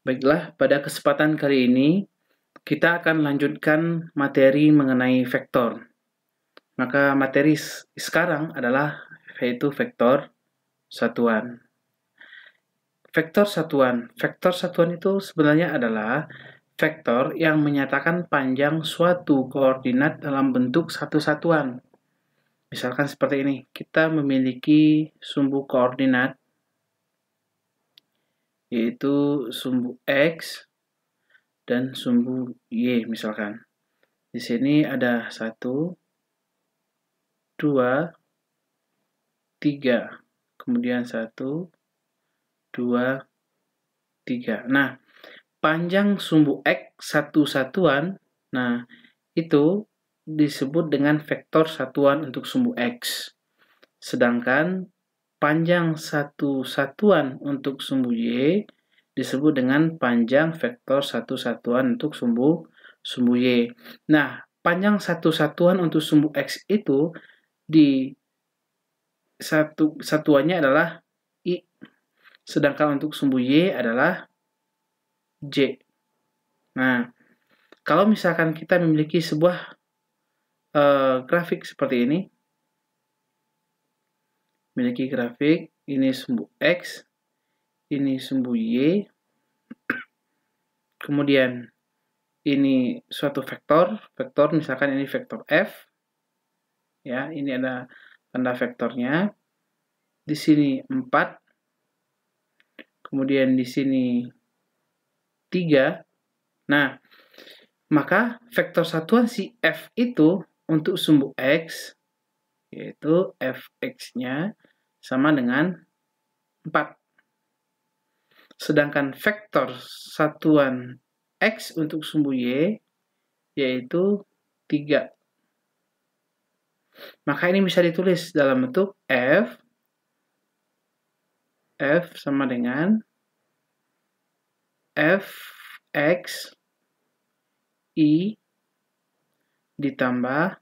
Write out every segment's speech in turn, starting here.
Baiklah, pada kesempatan kali ini kita akan lanjutkan materi mengenai vektor. Maka materi sekarang adalah yaitu vektor satuan. Vektor satuan itu sebenarnya adalah vektor yang menyatakan panjang suatu koordinat dalam bentuk satu satuan. Misalkan seperti ini, kita memiliki sumbu koordinat yaitu sumbu X dan sumbu Y misalkan. Di sini ada 1, 2, 3. Kemudian 1, 2, 3. Nah, panjang sumbu X satu satuan, nah itu disebut dengan vektor satuan untuk sumbu X. Sedangkan panjang satu satuan untuk sumbu Y disebut dengan panjang vektor satu satuan untuk sumbu Y. Nah, panjang satu satuan untuk sumbu X itu di satuannya adalah I. Sedangkan untuk sumbu Y adalah J. Nah, kalau misalkan kita memiliki sebuah grafik seperti ini, memiliki grafik, ini sumbu X, ini sumbu Y, kemudian ini suatu vektor misalkan ini vektor F, ya, ini ada tanda vektornya, di sini 4, kemudian di sini 3. Nah, maka vektor satuan si F itu untuk sumbu X, yaitu Fx-nya sama dengan 4. Sedangkan vektor satuan X untuk sumbu Y, yaitu 3. Maka ini bisa ditulis dalam bentuk F sama dengan Fx I ditambah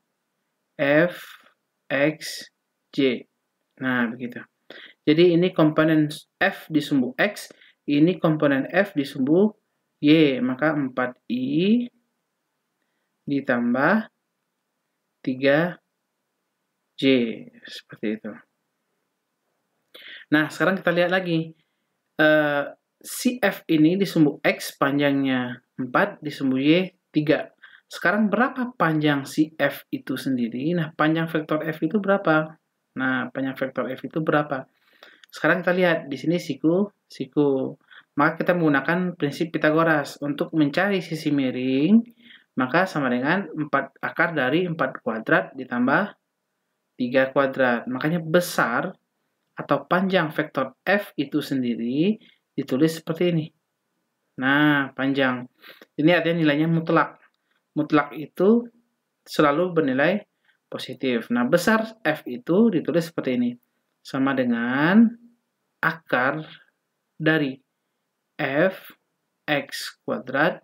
Fxj. Nah, begitu. Jadi ini komponen F di sumbu X, ini komponen F di sumbu Y. Maka 4I ditambah 3J. Seperti itu. Nah, sekarang kita lihat lagi. Si F ini di sumbu X panjangnya 4, di sumbu Y 3. Sekarang berapa panjang si F itu sendiri? Nah, panjang vektor F itu berapa? Nah, panjang vektor F itu berapa? Sekarang kita lihat di sini siku. Maka kita menggunakan prinsip Pitagoras untuk mencari sisi miring, maka sama dengan 4 akar dari 4 kuadrat ditambah 3 kuadrat. Makanya besar atau panjang vektor F itu sendiri ditulis seperti ini. Nah, panjang. Ini artinya nilainya mutlak. Mutlak itu selalu bernilai positif. Nah, besar F itu ditulis seperti ini. Sama dengan akar dari F X kuadrat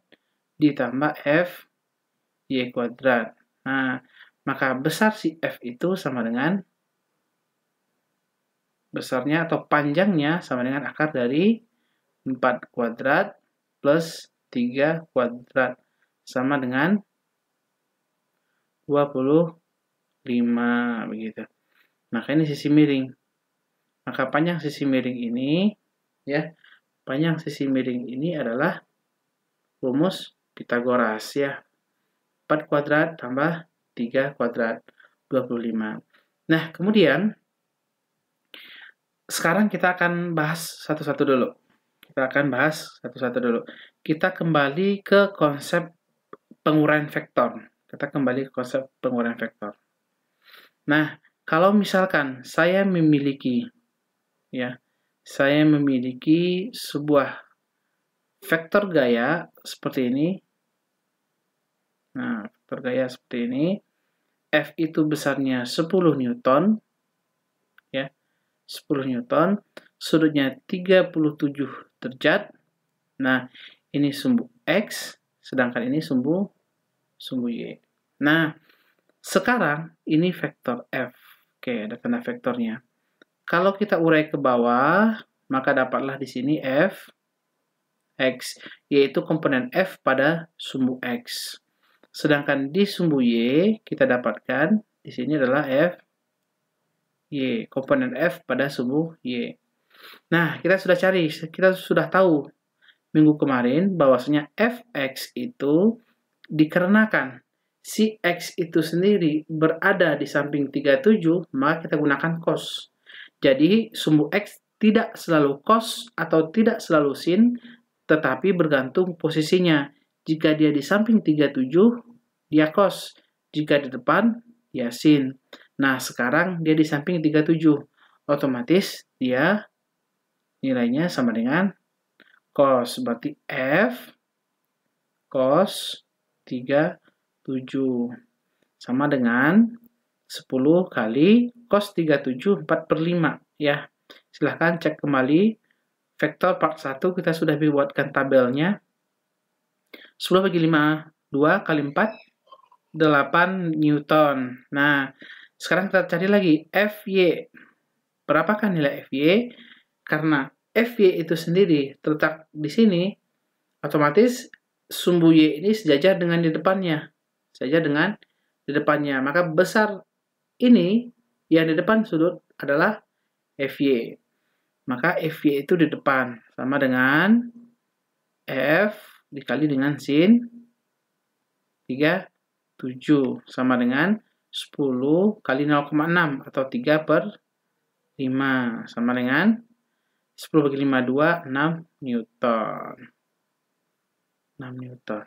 ditambah F Y kuadrat. Nah, maka besar si F itu sama dengan besarnya atau panjangnya sama dengan akar dari 4 kuadrat plus 3 kuadrat sama dengan 25 begitu. Maka ini sisi miring. Maka panjang sisi miring ini, ya, panjang sisi miring ini adalah rumus Pitagoras, ya. 4 kuadrat tambah 3 kuadrat 25. Nah, kemudian sekarang kita akan bahas satu-satu dulu. Kita kembali ke konsep penguraian vektor. Nah, kalau misalkan saya memiliki sebuah vektor gaya seperti ini. Nah, vektor gaya seperti ini. F itu besarnya 10 Newton. Ya, 10 Newton. Sudutnya 37 derajat. Nah, ini sumbu X, sedangkan ini sumbu Y. Nah, sekarang ini vektor F. Oke, ada tanda vektornya. Kalau kita urai ke bawah, maka dapatlah di sini X, yaitu komponen F pada sumbu X. Sedangkan di sumbu Y, kita dapatkan di sini adalah F, Y, komponen F pada sumbu Y. Nah, kita sudah tahu minggu kemarin bahwasanya Fx itu dikarenakan si X itu sendiri berada di samping 37, maka kita gunakan cos. Jadi, sumbu X tidak selalu cos atau tidak selalu sin, tetapi bergantung posisinya. Jika dia di samping 37, dia cos. Jika di depan, dia sin. Nah, sekarang dia di samping 37. Otomatis dia nilainya sama dengan cos. Berarti F cos 37 sama dengan 10 kali cos 37 4/5 ya. Silahkan cek kembali vektor part 1 kita sudah buatkan tabelnya. 10/5 2 kali 4 8 Newton. Nah, sekarang kita cari lagi Fy. Berapakah nilai Fy? Karena Fy itu sendiri terletak di sini, otomatis sumbu Y ini sejajar dengan di depannya. Maka besar ini yang di depan sudut adalah Fy. Maka Fy itu di depan. Sama dengan F dikali dengan sin 37. Sama dengan 10 kali 0,6 atau 3/5. Sama dengan 10/5 2, 6 Newton. 6 Newton.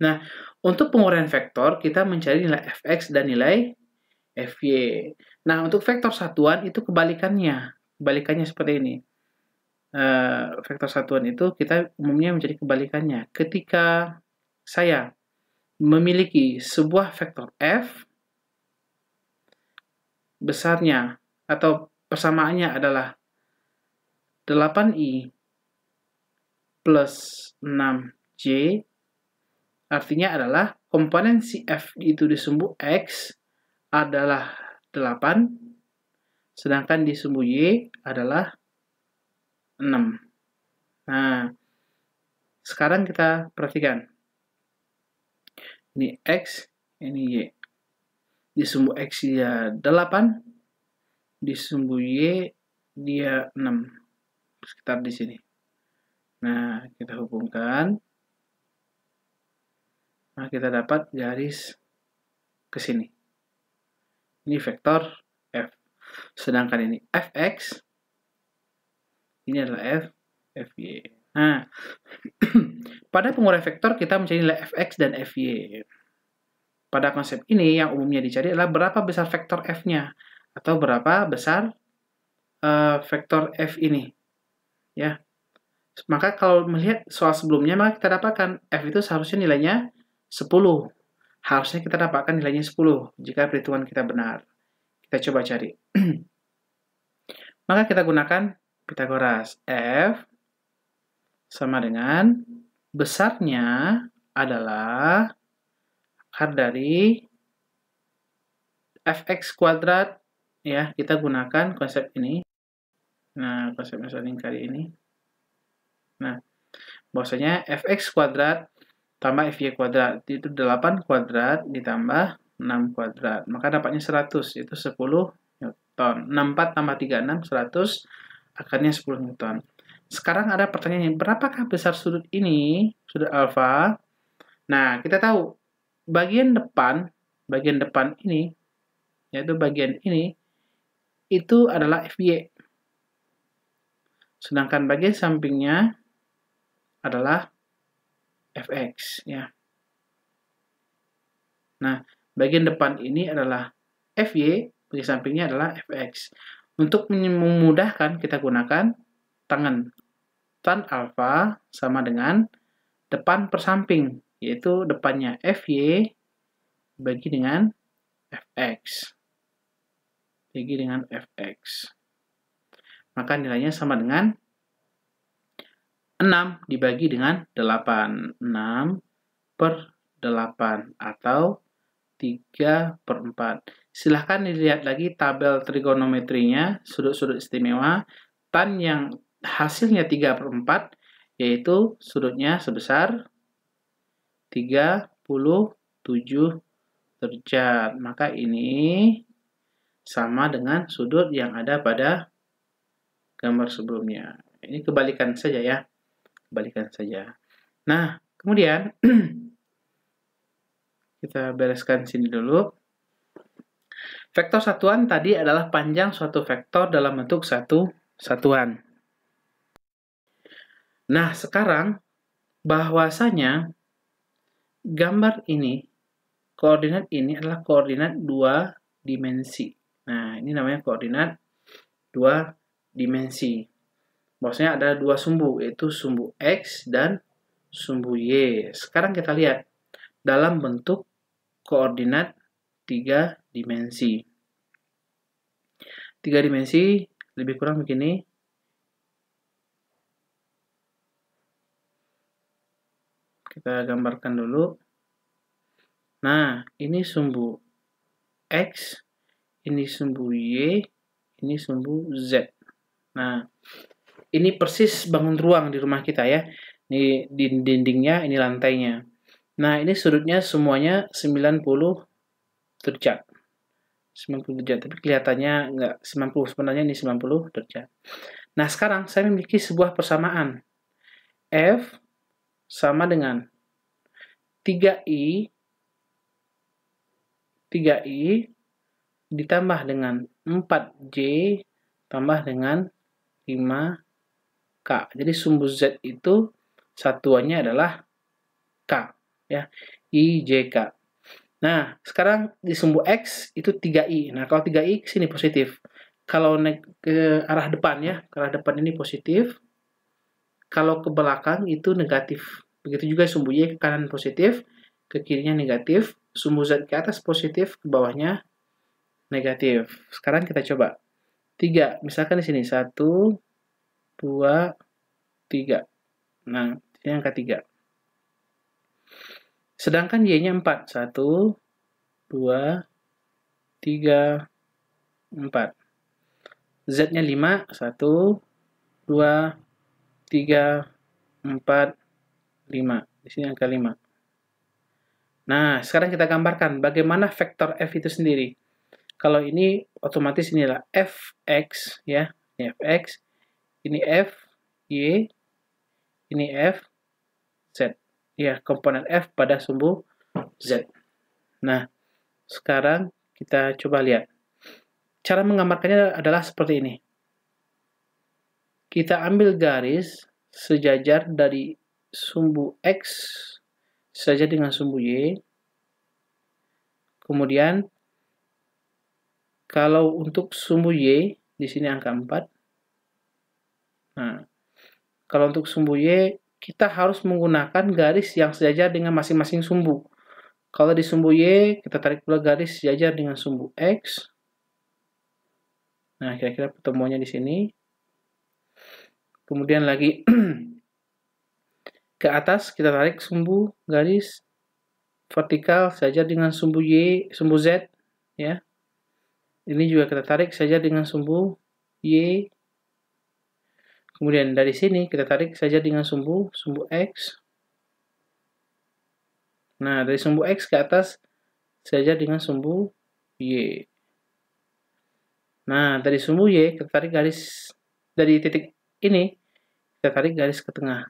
Nah, untuk penguraian vektor, kita mencari nilai Fx dan nilai Fy. Nah, untuk vektor satuan itu kebalikannya. Kebalikannya seperti ini. Vektor satuan itu kita umumnya menjadi kebalikannya. Ketika saya memiliki sebuah vektor F, besarnya atau persamaannya adalah 8i plus 6j, artinya adalah komponen si F itu di sumbu X adalah 8, sedangkan di sumbu Y adalah 6. Nah, sekarang kita perhatikan. Ini X, ini Y. Di sumbu X dia 8, di sumbu Y dia 6. Sekitar di sini. Nah, kita hubungkan. Nah, kita dapat garis ke sini. Ini vektor F. Sedangkan ini Fx, ini adalah Fy. Nah, pada penguraian vektor kita mencari nilai Fx dan Fy. Pada konsep ini yang umumnya dicari adalah berapa besar vektor F-nya atau berapa besar vektor F ini. Ya. Maka kalau melihat soal sebelumnya, maka kita dapatkan F itu seharusnya nilainya 10. Harusnya kita dapatkan nilainya 10 jika perhitungan kita benar. Kita coba cari. Maka kita gunakan Pythagoras. F sama dengan besarnya adalah akar dari Fx kuadrat. Ya, kita gunakan konsep ini. Nah, konsep saling kali ini. Nah, bahwasanya Fx kuadrat tambah Fy kuadrat itu 8 kuadrat ditambah 6 kuadrat. Maka dapatnya 100, itu 10 Newton. 64 tambah 36, 100, akarnya 10 Newton. Sekarang ada pertanyaannya, berapakah besar sudut ini, sudut alfa? Nah, kita tahu bagian depan ini, yaitu bagian ini, itu adalah Fy. Sedangkan bagian sampingnya adalah Fx. Ya. Nah, bagian depan ini adalah Fy, bagian sampingnya adalah Fx. Untuk memudahkan, kita gunakan tangan. Tan alfa sama dengan depan per samping, yaitu depannya Fy bagi dengan Fx. Maka nilainya sama dengan 6 dibagi dengan 8. 6 per 8 atau 3/4. Silahkan dilihat lagi tabel trigonometrinya, sudut-sudut istimewa. Tan yang hasilnya 3/4 yaitu sudutnya sebesar 37 derajat. Maka ini sama dengan sudut yang ada pada gambar sebelumnya. Ini kebalikan saja ya. Kebalikan saja. Nah, kemudian kita bereskan sini dulu. Vektor satuan tadi adalah panjang suatu vektor dalam bentuk satu satuan. Nah, sekarang bahwasanya gambar ini, koordinat ini adalah koordinat 2 dimensi. Nah, ini namanya koordinat 2 dimensi. Bahwasanya ada 2 sumbu, yaitu sumbu X dan sumbu Y. Sekarang kita lihat dalam bentuk koordinat 3 dimensi. 3 dimensi lebih kurang begini. Kita gambarkan dulu. Nah, ini sumbu X, ini sumbu Y, ini sumbu Z. Nah, ini persis bangun ruang di rumah kita ya. Ini dindingnya, ini lantainya. Nah, ini sudutnya semuanya 90 derajat. 90 derajat, tapi kelihatannya nggak 90, sebenarnya ini 90 derajat. Nah, sekarang saya memiliki sebuah persamaan. F sama dengan 3I ditambah dengan 4J tambah dengan 5K. Jadi sumbu Z itu satuannya adalah K. Ya, IJK. Nah, sekarang di sumbu X itu 3I. Nah, kalau 3I ke sini positif. Kalau naik ke arah depan ya, ke arah depan ini positif. Kalau ke belakang itu negatif. Begitu juga sumbu Y ke kanan positif, ke kirinya negatif. Sumbu Z ke atas positif, ke bawahnya negatif. Sekarang kita coba. 3, misalkan di sini 1, 2, 3. Nah, ini angka 3. Sedangkan Y-nya 4. 1, 2, 3, 4. Z-nya 5. 1, 2, 3, 4, 5. Di sini angka 5. Nah, sekarang kita gambarkan bagaimana vektor F itu sendiri. Kalau ini otomatis inilah Fx ya, ini Fx, ini F Y, ini F Z. Ya, komponen F pada sumbu Z. Nah, sekarang kita coba lihat. Cara menggambarkannya adalah seperti ini. Kita ambil garis sejajar dari sumbu X saja dengan sumbu Y. Kemudian kalau untuk sumbu Y di sini angka 4. Nah, kalau untuk sumbu Y kita harus menggunakan garis yang sejajar dengan masing-masing sumbu. Kalau di sumbu Y kita tarik pula garis sejajar dengan sumbu X. Nah, kira-kira pertemuannya di sini. Kemudian lagi ke atas kita tarik sumbu garis vertikal saja dengan sumbu Y, sumbu Z ya. Ini juga kita tarik saja dengan sumbu Y. Kemudian dari sini kita tarik saja dengan sumbu X. Nah, dari sumbu X ke atas saja dengan sumbu Y. Nah, dari sumbu Y kita tarik garis dari titik ini, kita tarik garis ke tengah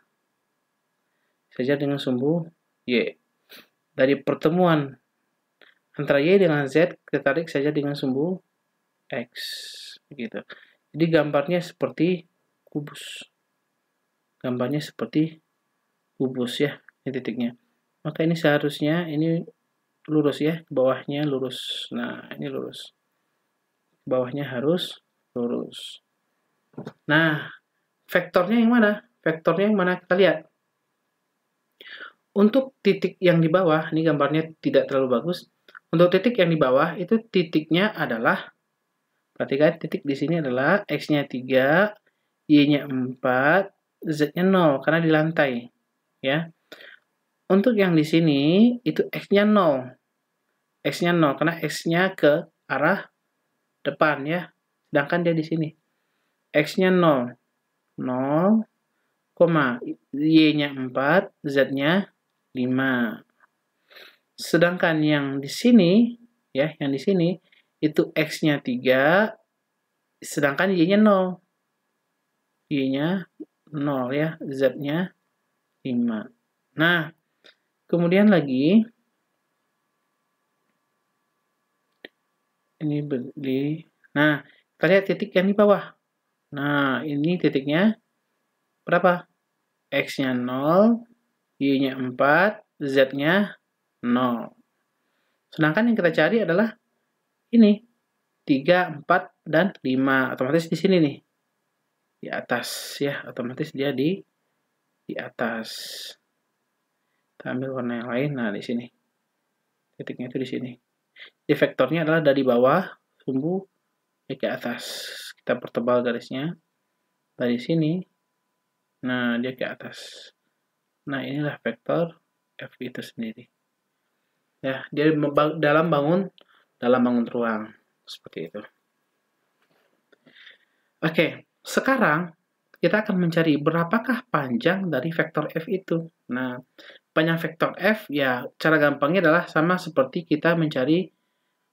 saja dengan sumbu Y. Dari pertemuan antara Y dengan Z, kita tarik saja dengan sumbu X. Begitu. Jadi gambarnya seperti kubus. Gambarnya seperti kubus ya, ini titiknya. Maka ini seharusnya ini lurus ya, ke bawahnya lurus. Nah, ini lurus. Bawahnya harus lurus. Nah, vektornya yang mana? Vektornya yang mana? Kita lihat. Untuk titik yang di bawah, ini gambarnya tidak terlalu bagus. Untuk titik yang di bawah, itu titiknya adalah, perhatikan titik di sini adalah X-nya 3, Y-nya 4, Z-nya 0, karena di lantai. Ya. Untuk yang di sini, itu X-nya 0. X-nya 0, karena X-nya ke arah depan ya. Sedangkan dia di sini. X-nya 0. 0, koma, Y-nya 4, Z-nya 5. Sedangkan yang di sini, ya, yang di sini, itu X-nya 3, sedangkan Y-nya 0. Y-nya 0 ya, Z-nya 5. Nah, kemudian lagi, ini beli. Nah, kita lihat titik yang di bawah. Nah, ini titiknya berapa? X-nya 0, Y-nya 4, Z-nya 0. Sedangkan yang kita cari adalah ini, 3, 4, dan 5. Otomatis di sini nih. Di atas ya, otomatis dia di atas. Kita ambil warna yang lain. Nah, di sini. Titiknya itu di sini. Jadi vektornya adalah dari bawah sumbu ke atas. Kita pertebal garisnya dari sini. Nah, dia ke atas. Nah, inilah vektor F itu sendiri. Ya, dia dalam bangun ruang seperti itu. Oke, sekarang kita akan mencari berapakah panjang dari vektor F itu. Nah, panjang vektor F ya cara gampangnya adalah sama seperti kita mencari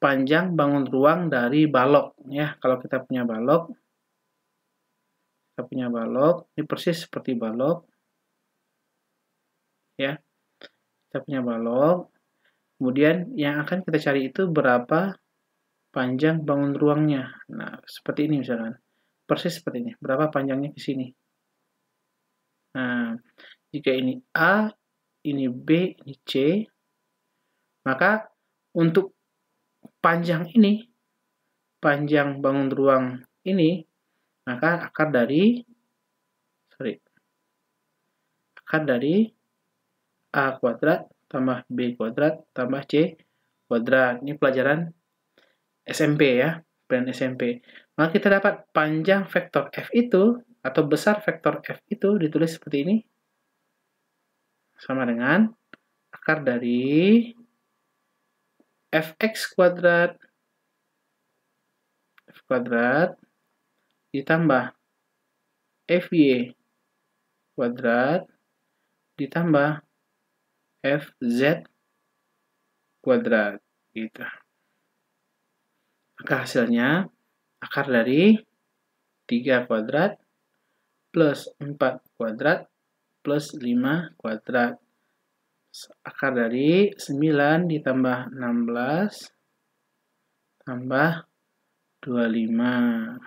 panjang bangun ruang dari balok ya. Kalau kita punya balok, ini persis seperti balok ya. Kita punya balok. Kemudian yang akan kita cari itu berapa panjang bangun ruangnya. Nah, seperti ini misalkan. Persis seperti ini. Berapa panjangnya ke sini. Nah, jika ini A, ini B, ini C, maka untuk panjang ini, panjang bangun ruang ini, maka akar dari A kuadrat tambah B kuadrat tambah C kuadrat. Ini pelajaran SMP ya, pelajaran SMP. Maka kita dapat panjang vektor F itu, atau besar vektor F itu ditulis seperti ini, sama dengan akar dari Fx kuadrat ditambah Fy kuadrat ditambah Fz kuadrat gitu. Maka hasilnya akar dari 3 kuadrat plus 4 kuadrat plus 5 kuadrat. Akar dari 9 ditambah 16 tambah 25.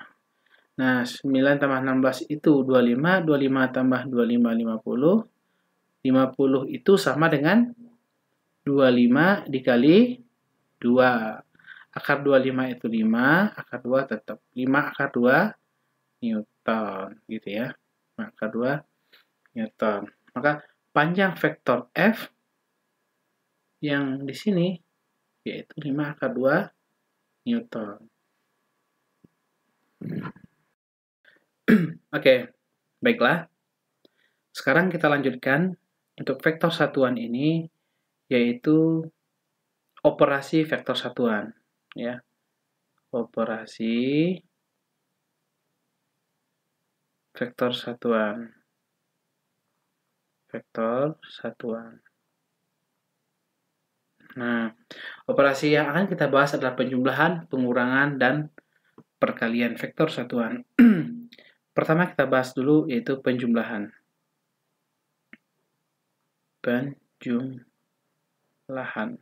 Nah, 9 tambah 16 itu 25, 25 tambah 25, 50. 50 itu sama dengan 25 dikali 2. Akar 25 itu 5, akar 2 tetap 5 akar 2 Newton gitu ya. 5 akar 2 Newton. Maka panjang vektor F yang di sini yaitu 5 akar 2 Newton. Oke, baiklah. Sekarang kita lanjutkan untuk vektor satuan ini, yaitu operasi vektor satuan. Ya, operasi vektor satuan. Nah, operasi yang akan kita bahas adalah penjumlahan, pengurangan, dan perkalian vektor satuan. Pertama kita bahas dulu yaitu penjumlahan.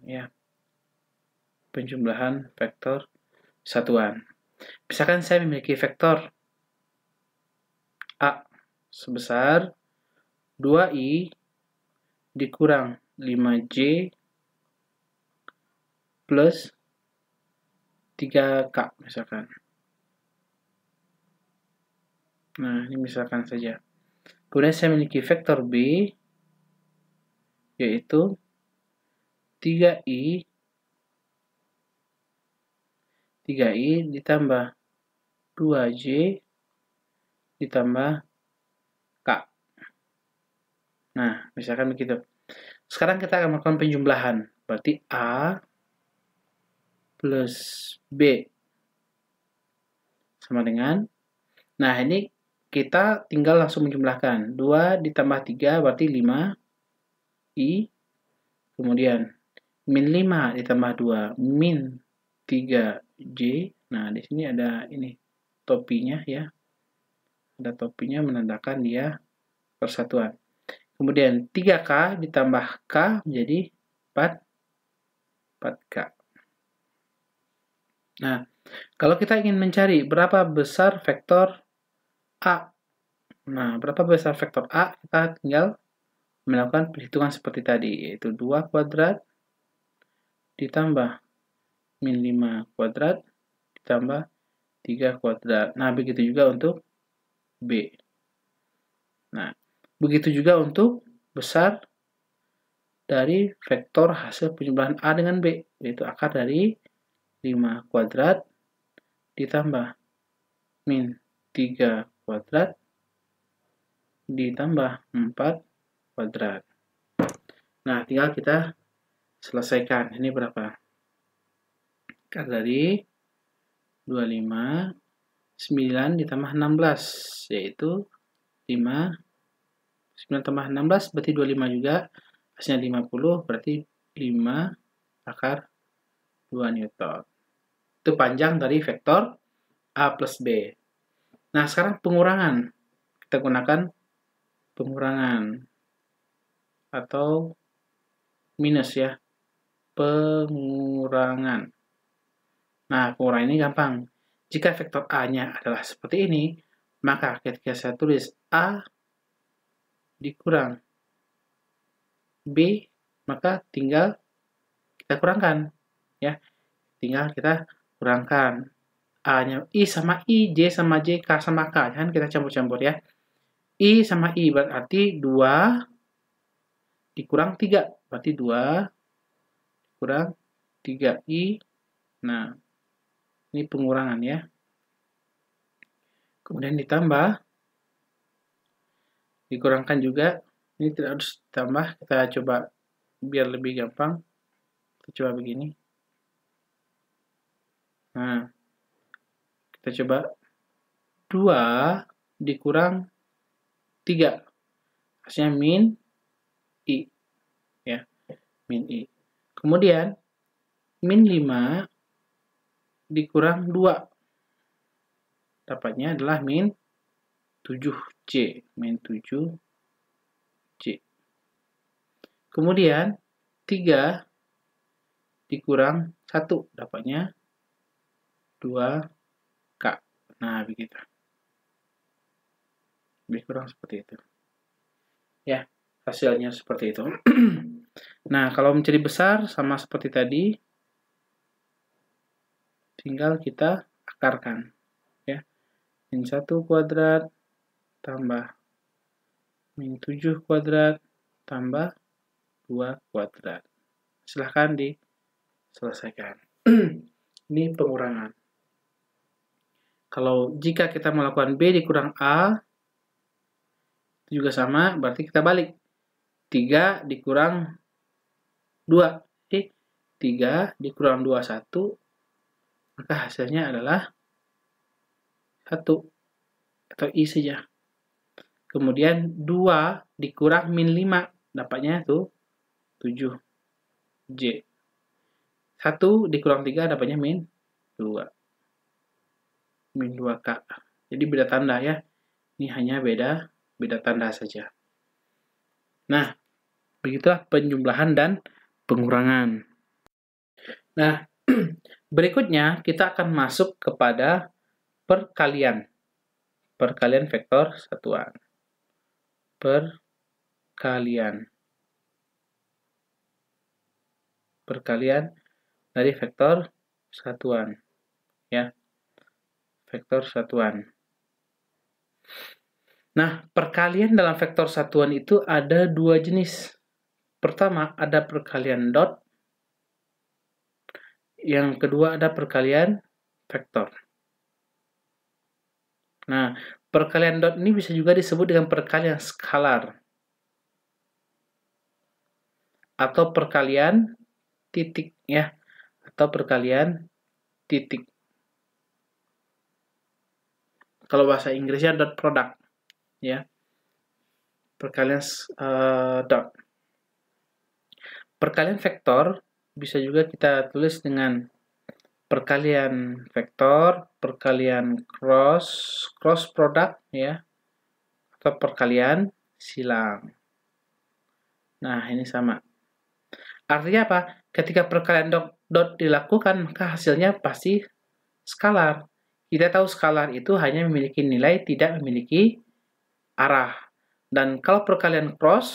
Ya. Penjumlahan vektor satuan. Misalkan saya memiliki vektor A sebesar 2i dikurang 5j plus 3k misalkan. Nah, ini misalkan saja. Kemudian saya memiliki vektor B yaitu 3i ditambah 2j ditambah k. Nah, misalkan begitu. Sekarang kita akan melakukan penjumlahan. Berarti A plus B sama dengan, nah ini kita tinggal langsung menjumlahkan. 2 ditambah 3 berarti 5i. Kemudian min 5 ditambah 2 min 3j. Nah, di sini ada ini topinya ya. Ada topinya menandakan dia persatuan. Kemudian 3k ditambah k menjadi 4k. Nah, kalau kita ingin mencari berapa besar vektor A. Nah, berapa besar vektor A? Kita tinggal melakukan perhitungan seperti tadi, yaitu 2 kuadrat ditambah min 5 kuadrat ditambah 3 kuadrat. Nah, begitu juga untuk B. Nah, begitu juga untuk besar dari vektor hasil penjumlahan A dengan B, yaitu akar dari 5 kuadrat ditambah min 3 kuadrat ditambah 4 kuadrat. Nah, tinggal kita selesaikan. Ini berapa? Akar dari 25, 9 ditambah 16, yaitu 5. 9 tambah 16 berarti 25 juga. Hasilnya 50, berarti 5 akar 2 Newton. Itu panjang dari vektor A plus B. Nah, sekarang pengurangan. Kita gunakan pengurangan atau minus ya. Pengurangan. Nah, pengurangan ini gampang. Jika vektor A-nya adalah seperti ini, maka ketika saya tulis A dikurang B, maka tinggal kita kurangkan. Ya, tinggal kita kurangkan. A-nya I sama I, J sama J, K sama K. Jangan kita campur-campur ya. I sama I berarti 2 dikurang 3. Berarti 2 kurang 3i. Nah, ini pengurangan ya. Kemudian ditambah, dikurangkan juga. Ini tidak harus ditambah. Kita coba biar lebih gampang. Kita coba begini. Nah, kita coba 2 dikurang 3. Hasilnya min i. Ya, min i. Kemudian, min 5 dikurang 2. Dapatnya adalah min 7C. Min 7C. Kemudian, 3 dikurang 1. Dapatnya 2K. Nah, begitu. Lebih kurang seperti itu. Ya, hasilnya seperti itu. Nah, kalau mencari besar, sama seperti tadi, tinggal kita akarkan. Ya, min 1 kuadrat tambah min 7 kuadrat tambah 2 kuadrat. Silahkan diselesaikan. Ini pengurangan. Kalau jika kita melakukan B dikurang A, itu juga sama, berarti kita balik. 3 dikurang 2. Jadi 3 dikurang 2, 1. Maka hasilnya adalah 1. Atau I saja. Kemudian 2 dikurang min 5. Dapatnya itu 7J. 1 dikurang 3 dapatnya min 2. Min 2K. Jadi beda tanda ya. Ini hanya beda tanda saja. Nah, begitulah penjumlahan dan pengurangan. Nah, berikutnya kita akan masuk kepada perkalian. Perkalian vektor satuan. Perkalian dari vektor satuan. Ya. Vektor satuan. Nah, perkalian dalam vektor satuan itu ada 2 jenis. Pertama, ada perkalian dot. Yang kedua, ada perkalian vektor. Nah, perkalian dot ini bisa juga disebut dengan perkalian skalar. Atau perkalian titik, ya. Atau perkalian titik. Kalau bahasa Inggrisnya dot product. ya. Perkalian dot. Perkalian vektor bisa juga kita tulis dengan perkalian vektor, perkalian cross product ya, atau perkalian silang. Nah, ini sama. Artinya apa? Ketika perkalian dot dilakukan, maka hasilnya pasti skalar. Kita tahu skalar itu hanya memiliki nilai, tidak memiliki arah. Dan kalau perkalian cross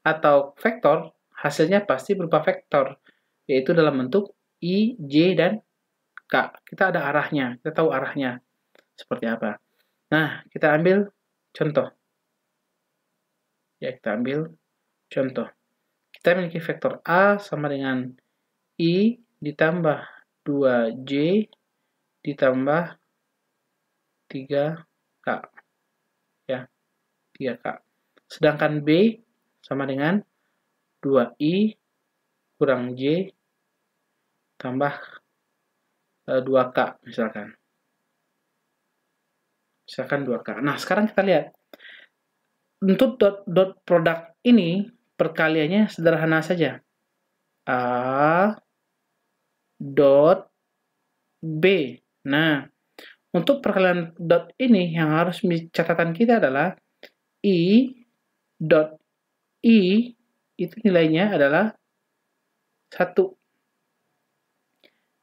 atau vektor, hasilnya pasti berupa vektor, yaitu dalam bentuk I, J, dan K. Kita ada arahnya, kita tahu arahnya seperti apa. Nah, kita ambil contoh. Ya, kita ambil contoh. Kita memiliki vektor A sama dengan I ditambah 2J ditambah 3K. Ya, 3K. Sedangkan B sama dengan 2I kurang J tambah 2K misalkan. Misalkan 2K. Nah, sekarang kita lihat. Untuk dot produk ini, perkaliannya sederhana saja. A dot B. Nah, untuk perkalian dot ini yang harus catatan kita adalah I dot I itu nilainya adalah 1.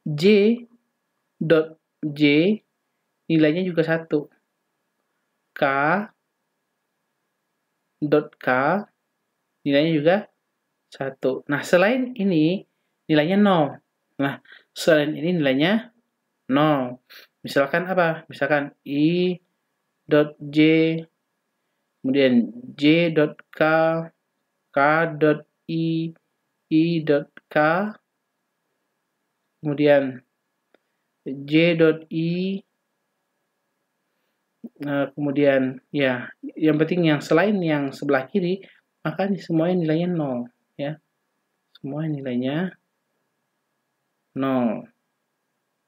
J dot J nilainya juga 1. K dot K nilainya juga 1. Nah, selain ini nilainya 0. Nah, selain ini nilainya 0. Misalkan apa? Misalkan I dot J, kemudian J dot K, K dot I dot K, kemudian J dot I, kemudian ya, yang penting yang selain yang sebelah kiri, maka semuanya nilainya 0 ya. Semua nilainya 0.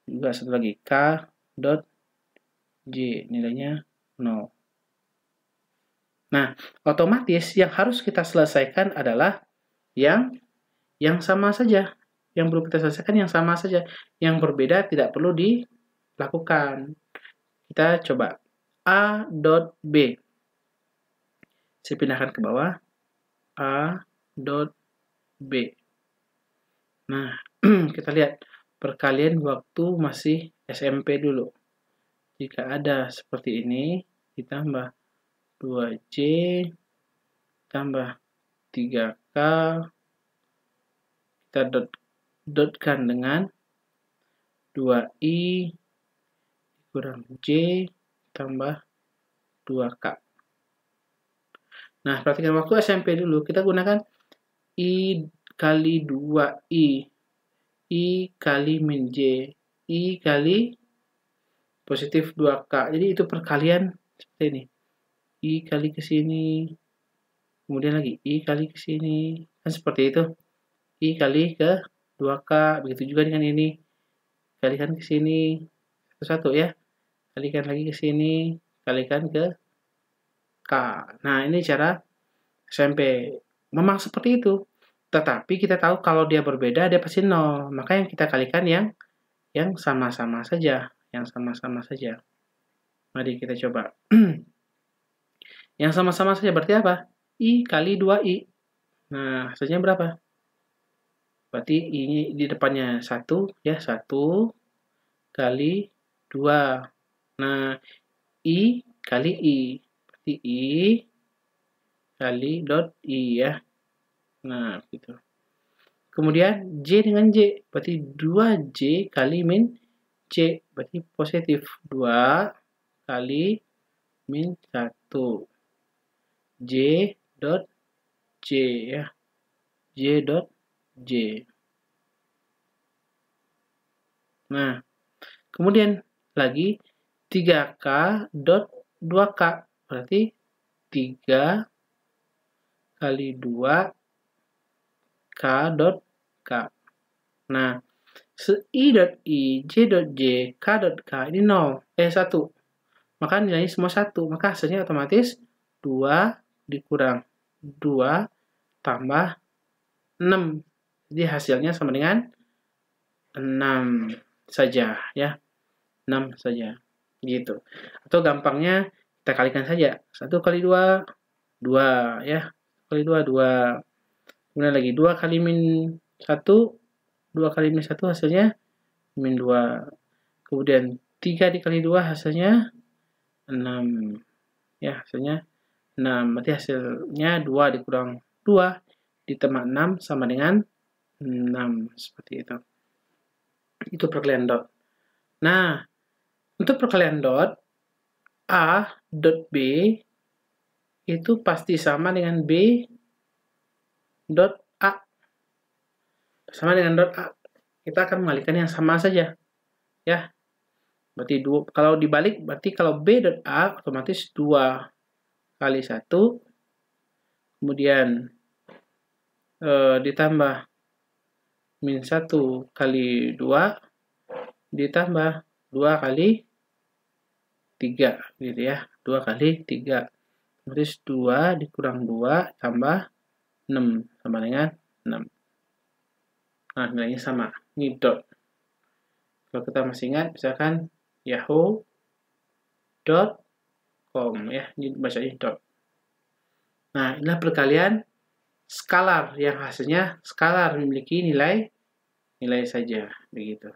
Juga satu lagi K dot J nilainya 0. Nah, otomatis yang harus kita selesaikan adalah yang sama saja. Yang perlu kita selesaikan yang sama saja. Yang berbeda tidak perlu dilakukan. Kita coba A dot B. Saya pindahkan ke bawah. A dot B. Nah, kita lihat perkalian waktu masih SMP dulu. Jika ada seperti ini, ditambah 2J tambah 3K, kita dotkan dengan 2I kurang J tambah 2K. Nah, perhatikan waktu SMP dulu, kita gunakan I kali 2I, I kali min J, I kali positif 2K. Jadi itu perkalian seperti ini. I kali ke sini, kemudian lagi I kali ke sini. Kan seperti itu. I kali ke 2K. Begitu juga dengan ini. Kalikan ke sini. Satu-satu ya. Kalikan lagi ke sini. Kalikan ke K. Nah, ini cara SMP. Memang seperti itu. Tetapi kita tahu kalau dia berbeda, dia pasti 0. Maka yang kita kalikan yang sama-sama saja. Yang sama-sama saja. Mari kita coba. Yang sama-sama saja berarti apa? I kali 2I. Nah, hasilnya berapa? Berarti ini di depannya 1, ya. 1 kali 2. Nah, I kali I. Berarti I kali dot I, ya. Nah, gitu. Kemudian J dengan J. Berarti 2J kali min J. Berarti positif. 2 kali min 1. J dot J, ya. J dot J. Nah, kemudian lagi 3K dot 2K. Berarti 3 kali 2 K dot K. Nah, I dot I, J dot J, K dot K ini 0. 1. maka nilainya semua 1. Maka hasilnya otomatis 2 dikurang 2 tambah 6. Jadi hasilnya sama dengan 6 saja ya. 6 saja. Gitu. Atau gampangnya kita kalikan saja. 1 kali 2, 2 ya. Kali 2, 2. Kemudian lagi 2 kali min 1, 2 kali min 1 hasilnya min 2. Kemudian 3 dikali 2 hasilnya 6. Ya, hasilnya 6. Berarti hasilnya 2 dikurang 2 ditambah 6 sama dengan 6. Seperti itu. Itu perkalian dot. Nah, untuk perkalian dot, A dot B itu pasti sama dengan B dot A. Sama dengan dot A. Kita akan mengalihkan yang sama saja. Ya. Berarti kalau dibalik, berarti kalau B dot A otomatis 2 kali 1. Kemudian ditambah min 1 kali 2. Ditambah 2 kali 3. Gitu ya. 2 kali 3. Otomatis 2 dikurang 2 tambah 6. Sama dengan 6. Nah, nilainya sama. Ini dot. Kalau kita masih ingat, misalkan yahoo.com ya, ini bacanya dot. Nah, inilah perkalian skalar yang hasilnya skalar memiliki nilai saja, begitu.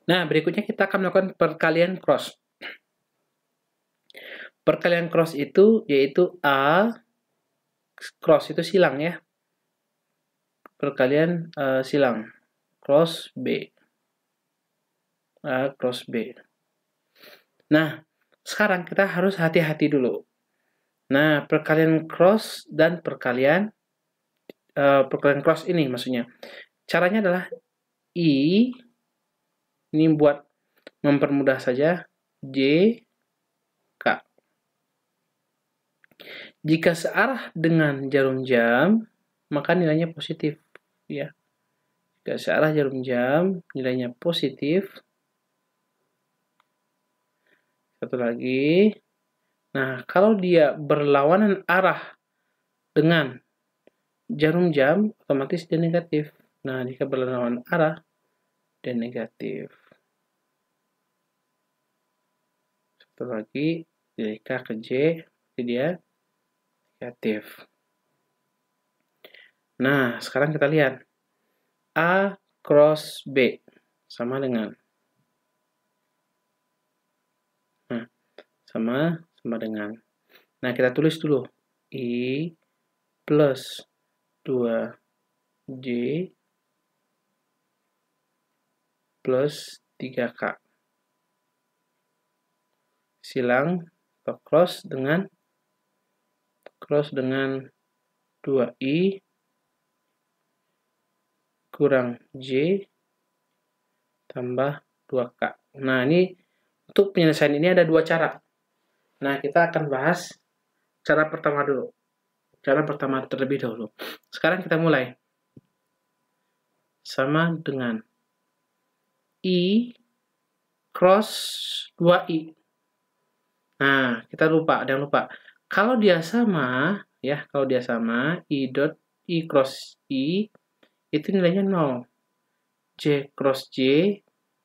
Nah, berikutnya kita akan melakukan perkalian cross. Perkalian cross itu yaitu A cross itu silang ya. Perkalian silang cross B. A cross B. Nah, sekarang kita harus hati-hati dulu. Nah, perkalian cross dan perkalian cross ini maksudnya. Caranya adalah I, ini buat mempermudah saja, J, K. Jika searah dengan jarum jam, maka nilainya positif. Ya. Jika searah jarum jam, nilainya positif. Satu lagi. Nah, kalau dia berlawanan arah dengan jarum jam, otomatis dia negatif. Nah, jika berlawanan arah, dia negatif. Satu lagi, dari K ke J, jadi dia negatif. Nah, sekarang kita lihat. A cross B sama dengan. Nah, sama dengan. Nah, kita tulis dulu. I plus 2J plus 3K. Silang atau cross dengan 2I kurang J tambah 2K. Nah, ini untuk penyelesaian ini ada 2 cara. Nah, kita akan bahas cara pertama dulu. Cara pertama terlebih dahulu. Sekarang kita mulai. Sama dengan I cross 2I. Nah, kita lupa, ada yang lupa. Kalau dia sama, ya, I dot I cross I, itu nilainya 0. J cross J,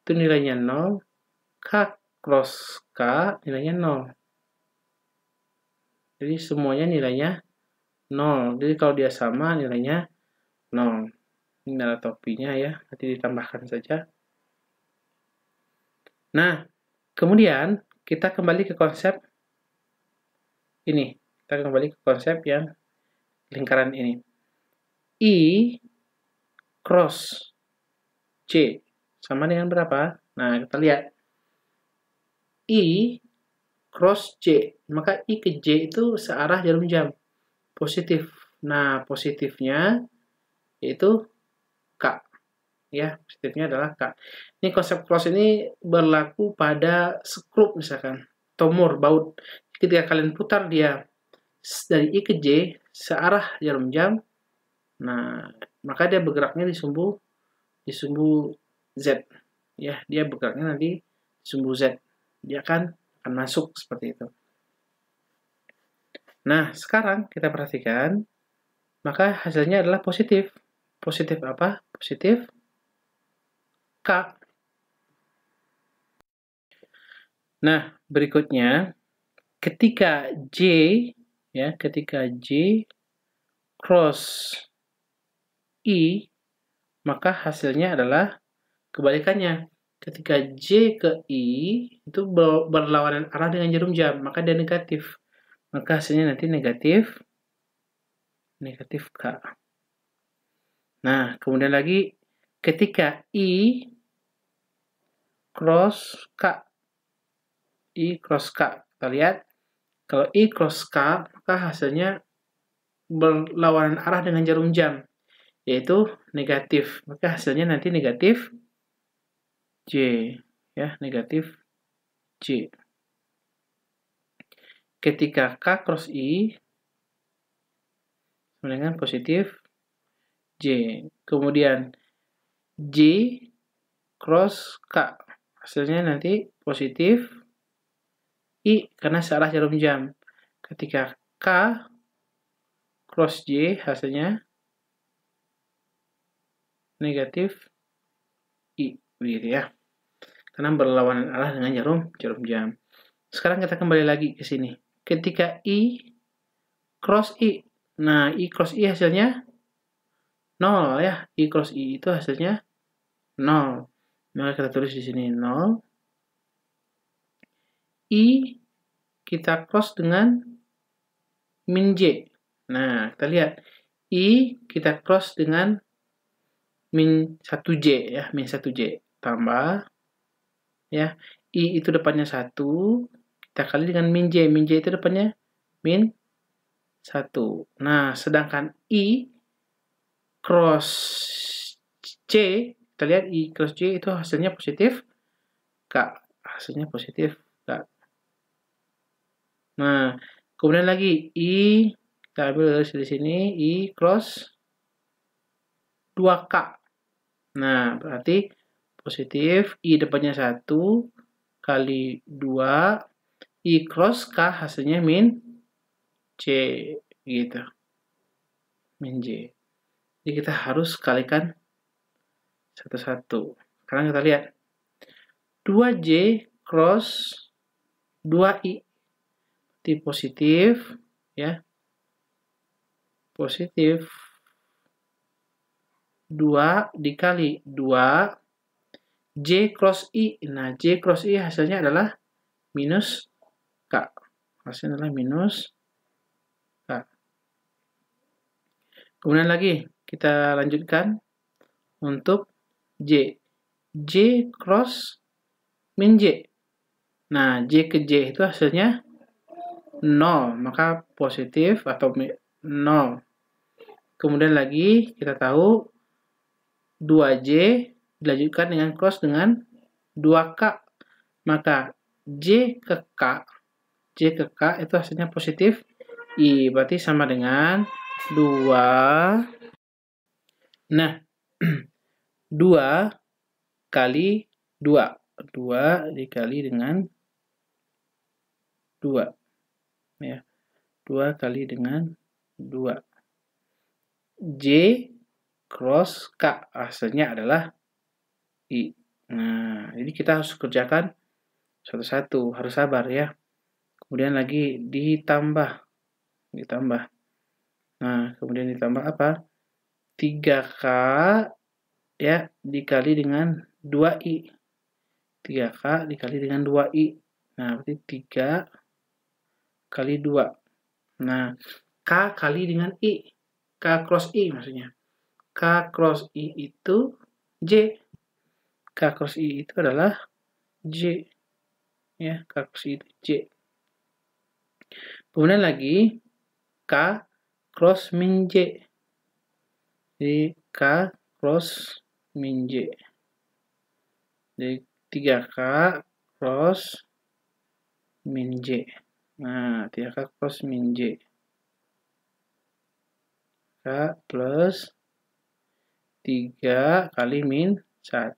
itu nilainya 0. K cross K, nilainya 0. Jadi semuanya nilainya 0. Jadi kalau dia sama, nilainya 0. Ini adalah topinya ya, nanti ditambahkan saja. Nah, kemudian kita kembali ke konsep ini. Kita kembali ke konsep yang lingkaran ini. I cross J sama dengan berapa? Nah, kita lihat. I cross J. Maka I ke J itu searah jarum jam. Positif. Nah, positifnya yaitu K. Ya, positifnya adalah K. Ini konsep cross ini berlaku pada skrup misalkan. Tomur, baut. Ketika kalian putar dia dari I ke J searah jarum jam, nah, maka dia bergeraknya di sumbu Z. Ya, dia bergeraknya nanti sumbu Z. Dia akan masuk seperti itu. Nah, sekarang kita perhatikan, maka hasilnya adalah positif. Positif apa? Positif K. Nah, berikutnya, ketika J cross I, maka hasilnya adalah kebalikannya. Ketika J ke I, itu berlawanan arah dengan jarum jam, maka dia negatif. Maka hasilnya nanti negatif K. Nah, kemudian lagi, ketika I cross K. Kita lihat, kalau I cross K, maka hasilnya berlawanan arah dengan jarum jam, yaitu negatif. Maka hasilnya nanti negatif J, ya, negatif J. Ketika K cross I sama dengan positif J. Kemudian J cross K, hasilnya nanti positif I karena searah jarum jam. Ketika K cross J, hasilnya negatif I, begitu ya. Karena berlawanan arah dengan jarum jam. Sekarang kita kembali lagi ke sini. Ketika I cross I, nah I cross I hasilnya 0 ya. I cross I itu hasilnya 0. Maka kita tulis di sini 0. I kita cross dengan min J. Nah, kita lihat. I kita cross dengan min 1J ya, min 1J. Tambah ya. I itu depannya 1, kita kali dengan min J. Min J itu depannya min 1. Nah, sedangkan I cross C, kita lihat I cross C itu hasilnya positif K. Hasilnya positif K. Nah, kemudian lagi I, kita ambil dari sini, I cross 2K. Nah, berarti positif, I depannya 1, kali 2, I cross K hasilnya min C, gitu. Min J. Jadi kita harus kalikan satu-satu. Sekarang kita lihat. 2J cross 2I. Berarti positif, ya. Positif 2 dikali 2 J cross I. Nah, J cross I hasilnya adalah minus K. Hasilnya adalah minus K. Kemudian lagi, kita lanjutkan untuk J. J cross min J. Nah, J ke J itu hasilnya 0. Maka positif atau 0. Kemudian lagi, kita tahu 2J dilanjutkan dengan cross dengan 2K. Maka J ke K itu hasilnya positif I. Berarti sama dengan 2. Nah, 2 kali 2. 2 dikali dengan 2. Ya. 2 kali dengan 2. J cross K. Hasilnya adalah I. Nah, jadi kita harus kerjakan satu-satu. Harus sabar ya. Kemudian lagi ditambah. Nah, kemudian ditambah apa? 3K ya dikali dengan 2I. 3K dikali dengan 2I. Nah, berarti 3 kali 2. Nah, K kali dengan I. K cross I maksudnya. K cross I itu J. K cross I itu adalah J. Ya, K cross I itu J. Kemudian lagi, K cross min J. Jadi, K cross min J. Jadi, 3K cross min J. Nah, 3K cross min J. K plus 3 kali min 1.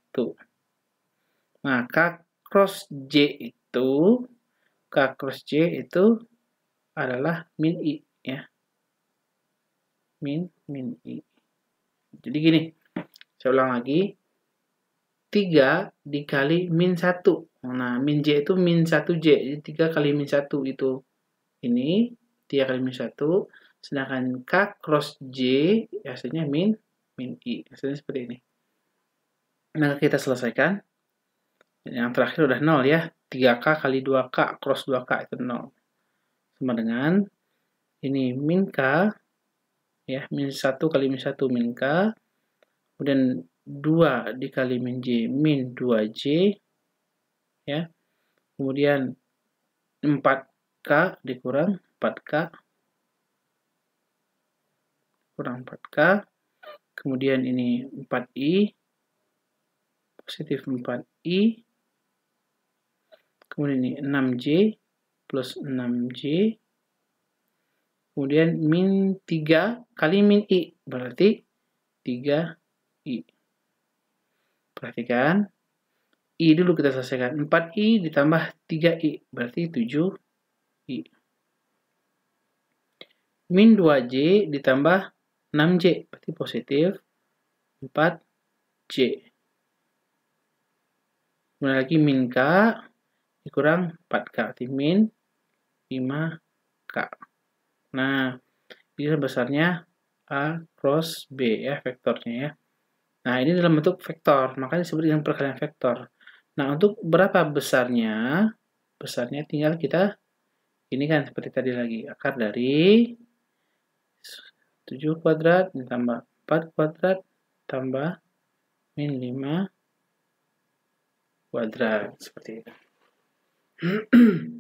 Nah, K cross J itu adalah min I, ya. Min I. Jadi gini, saya ulang lagi. 3 dikali min 1. Nah, min J itu min 1J. Jadi 3 kali min 1 itu ini. 3 kali min 1. Sedangkan K cross J hasilnya min I. Hasilnya seperti ini. Nah, kita selesaikan. Yang terakhir udah 0 ya. 3K kali 2K cross 2K itu 0. Sama dengan ini min K. Ya, min 1 kali min 1 min K. Kemudian 2 dikali min J, min 2J. Ya. Kemudian 4K dikurang 4K. Kurang 4K. Kemudian ini 4I. Positif 4I. Kemudian ini 6J plus 6J. Kemudian min 3 kali min I. Berarti 3I. Perhatikan. I dulu kita selesaikan. 4I ditambah 3I. Berarti 7I. Min 2J ditambah 6J. Berarti positif 4J. Kemudian lagi min K dikurang 4K. Berarti min 5K. Nah, ini besarnya A cross B ya, vektornya ya. Nah, ini dalam bentuk vektor, makanya disebut dengan perkalian vektor. Nah, untuk berapa besarnya? Besarnya tinggal kita, ini kan seperti tadi lagi, akar dari 7 kuadrat ditambah 4 kuadrat tambah min 5 kuadrat. Seperti itu.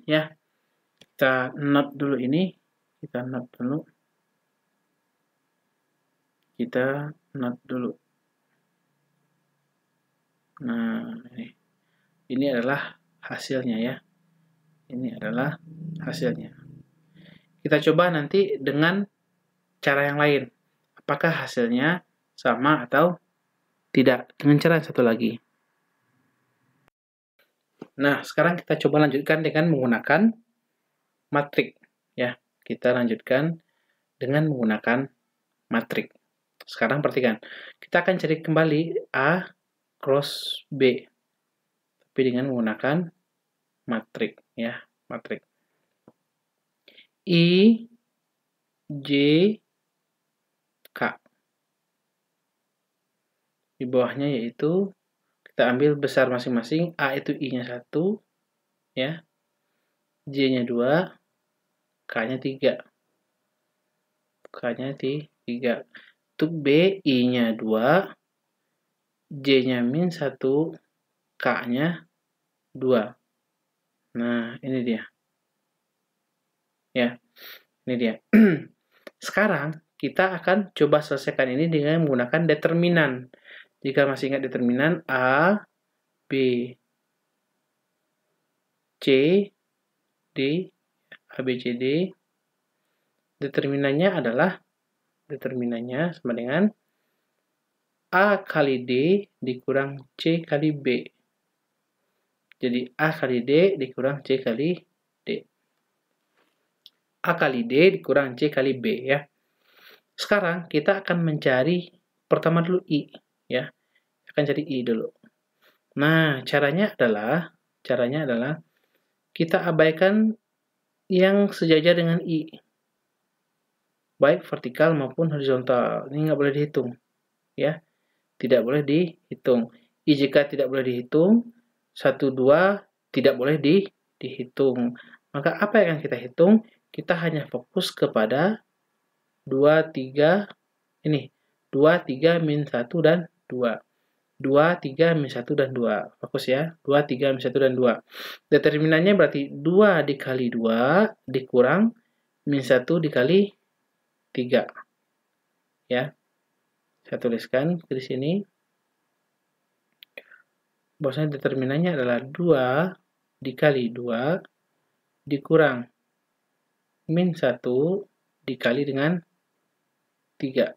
Ya, kita note dulu ini. Kita note dulu. Nah, ini adalah hasilnya ya. Ini adalah hasilnya. Kita coba nanti dengan cara yang lain. Apakah hasilnya sama atau tidak? Dengan cara yang satu lagi. Nah, sekarang kita coba lanjutkan dengan menggunakan matrik. Ya, kita lanjutkan dengan menggunakan matrik. Sekarang perhatikan. Kita akan cari kembali A cross B. Tapi dengan menggunakan matrik. Ya, matrik. I, J, K. Di bawahnya yaitu kita ambil besar masing-masing. A itu I-nya 1, ya. J-nya 2, K-nya 3. K-nya 3. Untuk B, I-nya 2, J-nya min 1, K-nya 2. Nah, ini dia. Ya, ini dia. Sekarang, kita akan coba selesaikan ini dengan menggunakan determinan. Jika masih ingat determinan A, B, C, D, A, B, C, D. Determinannya sama dengan A kali D dikurang C kali B. Jadi A kali D dikurang C kali D. A kali D dikurang C kali B ya. Sekarang kita akan mencari pertama dulu I ya. Akan cari I dulu. Nah, caranya adalah kita abaikan yang sejajar dengan I. Baik vertikal maupun horizontal. Ini nggak boleh dihitung ya. Tidak boleh dihitung. I jika tidak boleh dihitung, 1, 2 tidak boleh dihitung. Maka apa yang akan kita hitung? Kita hanya fokus kepada 2, 3, ini. 2, 3, min 1, dan 2. 2, 3, min 1, dan 2. Fokus ya. 2, 3, min 1, dan 2. Determinannya berarti 2 dikali 2 dikurang min 1 dikali 3. Ya. Saya tuliskan di sini. Bahwasanya determinannya adalah 2 dikali 2 dikurang min 1 dikali dengan 3.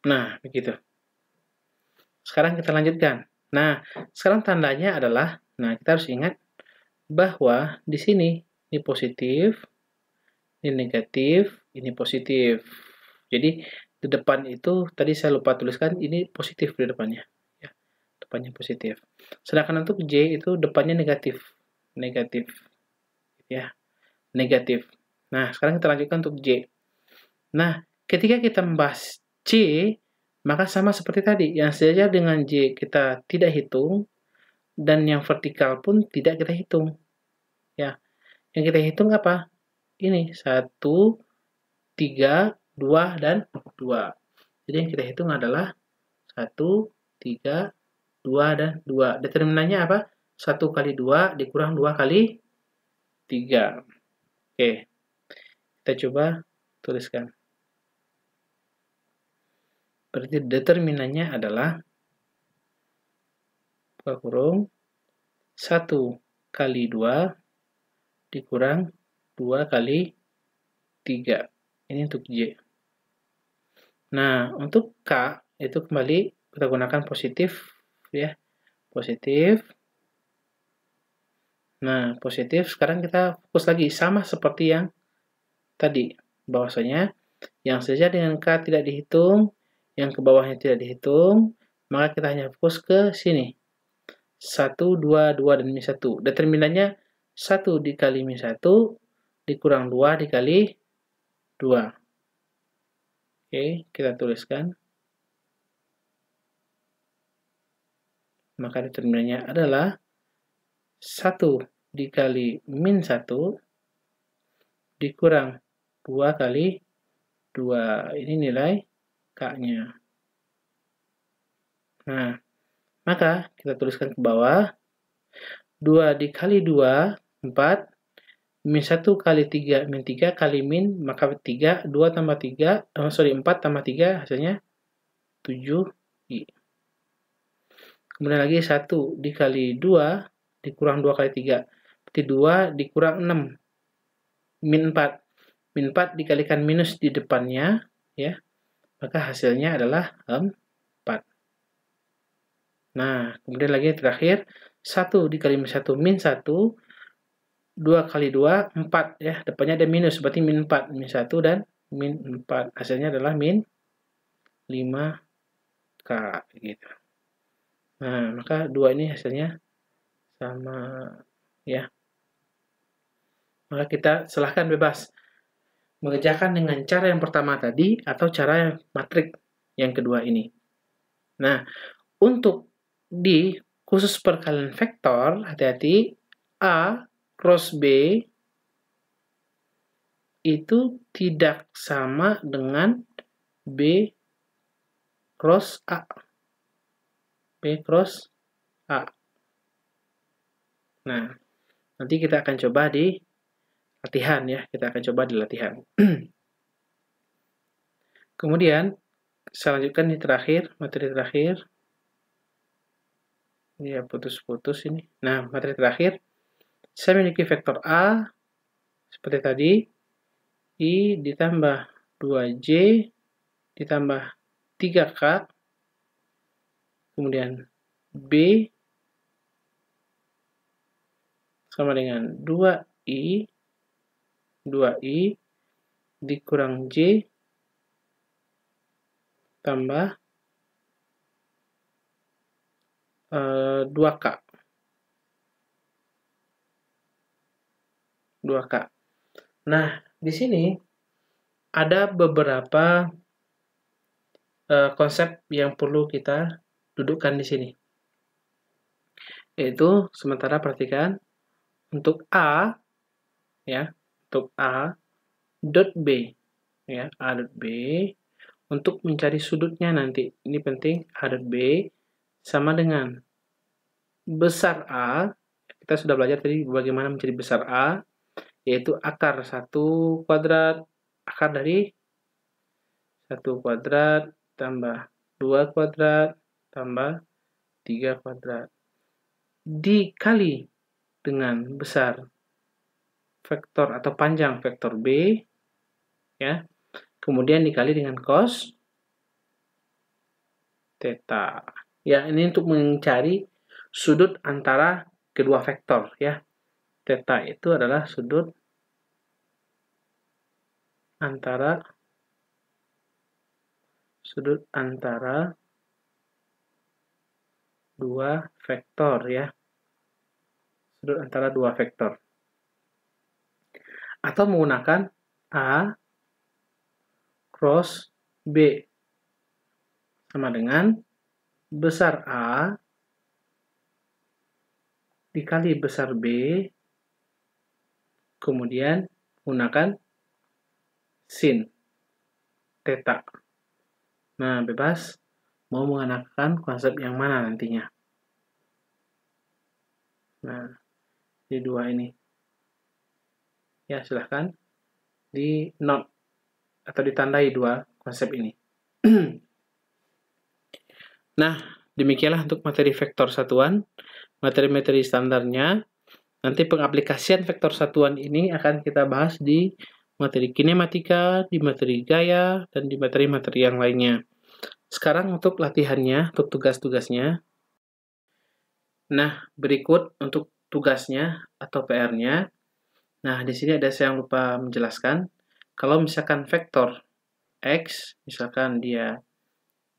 Nah, begitu. Sekarang kita lanjutkan. Nah, sekarang tandanya adalah, nah kita harus ingat bahwa di sini ini positif, ini negatif, ini positif. Jadi di depan itu tadi saya lupa tuliskan ini positif di depannya. Ya, depannya positif. Sedangkan untuk J itu depannya negatif. Negatif. Ya, negatif. Nah, sekarang kita lanjutkan untuk J. Nah, ketika kita membahas C, maka sama seperti tadi. Yang sejajar dengan J kita tidak hitung, dan yang vertikal pun tidak kita hitung. Ya, yang kita hitung apa? Ini 1, 3, 2, dan 2. Jadi yang kita hitung adalah 1, 3, 2, dan 2. Determinannya apa? 1 kali 2 dikurang 2 kali 3. Oke, kita coba tuliskan. Berarti determinannya adalah buka kurung 1 kali 2 dikurang 2 kali 3. Ini untuk J. Nah, untuk K itu kembali kita gunakan positif ya. Positif. Nah, positif sekarang kita fokus lagi sama seperti yang tadi. Bahwasanya yang sejajar dengan K tidak dihitung, yang ke bawahnya tidak dihitung, maka kita hanya fokus ke sini. 1, 2, 2, dan min 1. Determinannya 1 dikali min 1 dikurang 2 dikali 2. Oke, kita tuliskan. Maka determinannya adalah 1 dikali min 1 dikurang 2 kali 2. Ini nilai K-nya. Nah, maka kita tuliskan ke bawah. 2 dikali 2, 4. Min 1 kali 3, min 3 kali min, maka 3, 2 tambah 3, 4 tambah 3, hasilnya 7I. Kemudian lagi 1 dikali 2, dikurang 2 kali 3. Berarti 2 dikurang 6. Min 4. Min 4 dikalikan minus di depannya, ya, maka hasilnya adalah 4. Nah, kemudian lagi terakhir, 1 dikali min 1, min 1, 2 kali 2, 4, ya, depannya ada minus, berarti min 4, min 1 dan min 4. Hasilnya adalah min 5K, gitu. Nah, maka 2 ini hasilnya sama, ya. Maka kita silahkan bebas mengerjakan dengan cara yang pertama tadi atau cara yang matrik yang kedua ini. Nah, untuk di khusus perkalian vektor, hati-hati, A cross B itu tidak sama dengan B cross A. B cross A. Nah, nanti kita akan coba di latihan ya, kita akan coba di latihan. Kemudian, saya lanjutkan di terakhir, materi terakhir. Ya, putus-putus ini. Nah, materi terakhir, saya memiliki vektor A, seperti tadi, I ditambah 2J, ditambah 3K, kemudian B, sama dengan 2I, dikurang J, tambah 2K. 2K. Nah, di sini ada beberapa konsep yang perlu kita dudukkan di sini. Yaitu, sementara perhatikan, untuk A, ya, untuk A, dot B, ya, A dot B, untuk mencari sudutnya nanti, ini penting, A dot B, sama dengan besar A, kita sudah belajar tadi bagaimana mencari besar A, yaitu akar 1 kuadrat, akar dari 1 kuadrat, tambah 2 kuadrat, tambah 3 kuadrat. Dikali dengan besar vektor atau panjang vektor B, ya, kemudian dikali dengan cos theta. Ya, ini untuk mencari sudut antara kedua vektor ya. Theta itu adalah sudut antara dua vektor ya. Sudut antara dua vektor. Atau menggunakan A cross B sama dengan besar A dikali besar B, kemudian menggunakan sin theta. Nah, bebas mau menggunakan konsep yang mana nantinya. Nah, di dua ini. Ya, silahkan di note atau ditandai dua konsep ini. Nah, demikianlah untuk materi vektor satuan, materi-materi standarnya. Nanti pengaplikasian vektor satuan ini akan kita bahas di materi kinematika, di materi gaya, dan di materi-materi yang lainnya. Sekarang untuk latihannya, untuk tugas-tugasnya. Nah, berikut untuk tugasnya atau PR-nya. Nah, di sini ada saya yang lupa menjelaskan. Kalau misalkan vektor X, misalkan dia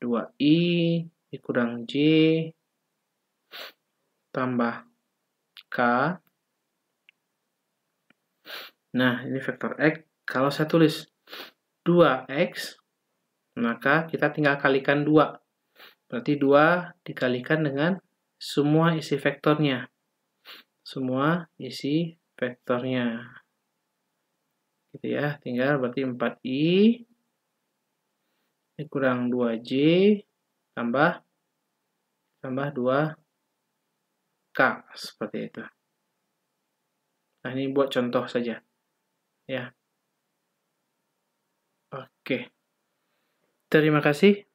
2i dikurang J tambah K. Nah, ini vektor X. Kalau saya tulis 2X, maka kita tinggal kalikan 2. Berarti 2 dikalikan dengan semua isi vektornya. Semua isi vektornya. Gitu ya, tinggal berarti 4i dikurang 2J tambah 2K. Seperti itu. Nah, ini buat contoh saja. Ya. Oke. Terima kasih.